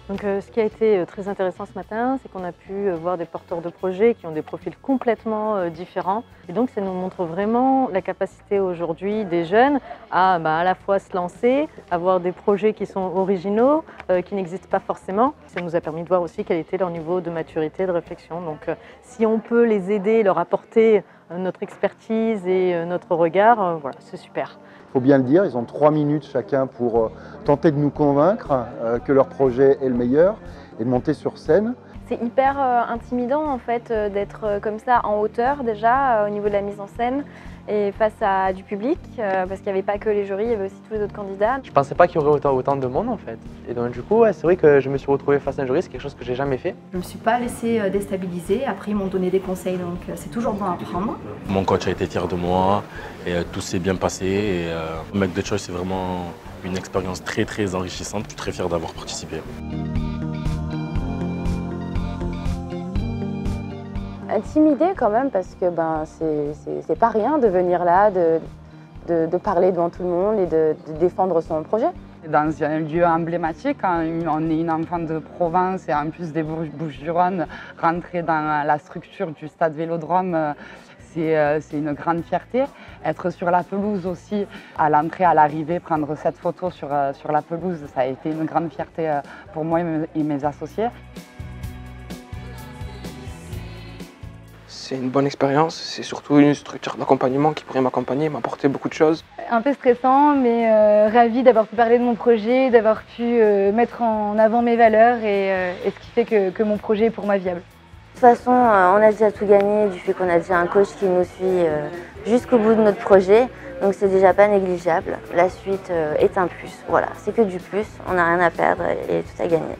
Donc, ce qui a été très intéressant ce matin, c'est qu'on a pu voir des porteurs de projets qui ont des profils complètement différents. Et donc, ça nous montre vraiment la capacité aujourd'hui des jeunes à la fois se lancer, avoir des projets qui sont originaux, qui n'existent pas forcément. Ça nous a permis de voir aussi quel était leur niveau de maturité, de réflexion. Donc, si on peut les aider, leur apporter notre expertise et notre regard, voilà, c'est super. Il faut bien le dire, ils ont 3 minutes chacun pour tenter de nous convaincre que leur projet est le meilleur et de monter sur scène. C'est hyper intimidant en fait d'être comme ça en hauteur déjà au niveau de la mise en scène et face à du public parce qu'il n'y avait pas que les jurys, il y avait aussi tous les autres candidats. Je pensais pas qu'il y aurait autant de monde en fait. Et donc du coup, c'est vrai que je me suis retrouvé face à un jury, c'est quelque chose que j'ai jamais fait. Je me suis pas laissée déstabiliser, après ils m'ont donné des conseils donc c'est toujours bon à prendre. Mon coach a été fier de moi et tout s'est bien passé. Et Make the Choice, c'est vraiment une expérience très enrichissante. Je suis très fier d'avoir participé. Intimidée quand même parce que c'est pas rien de venir là, de parler devant tout le monde et de défendre son projet. Dans un lieu emblématique, quand on est une enfant de Provence et en plus des Bouches-du-Rhône, rentrer dans la structure du stade Vélodrome, c'est une grande fierté. Être sur la pelouse aussi, à l'entrée, à l'arrivée, prendre cette photo sur la pelouse, ça a été une grande fierté pour moi et mes associés. C'est une bonne expérience, c'est surtout une structure d'accompagnement qui pourrait m'accompagner, m'apporter beaucoup de choses. Un peu stressant mais ravie d'avoir pu parler de mon projet, d'avoir pu mettre en avant mes valeurs et ce qui fait que mon projet est pour moi viable. De toute façon, on a déjà tout gagné du fait qu'on a déjà un coach qui nous suit jusqu'au bout de notre projet. Donc c'est déjà pas négligeable. La suite est un plus. Voilà, c'est que du plus, on n'a rien à perdre et tout à gagner.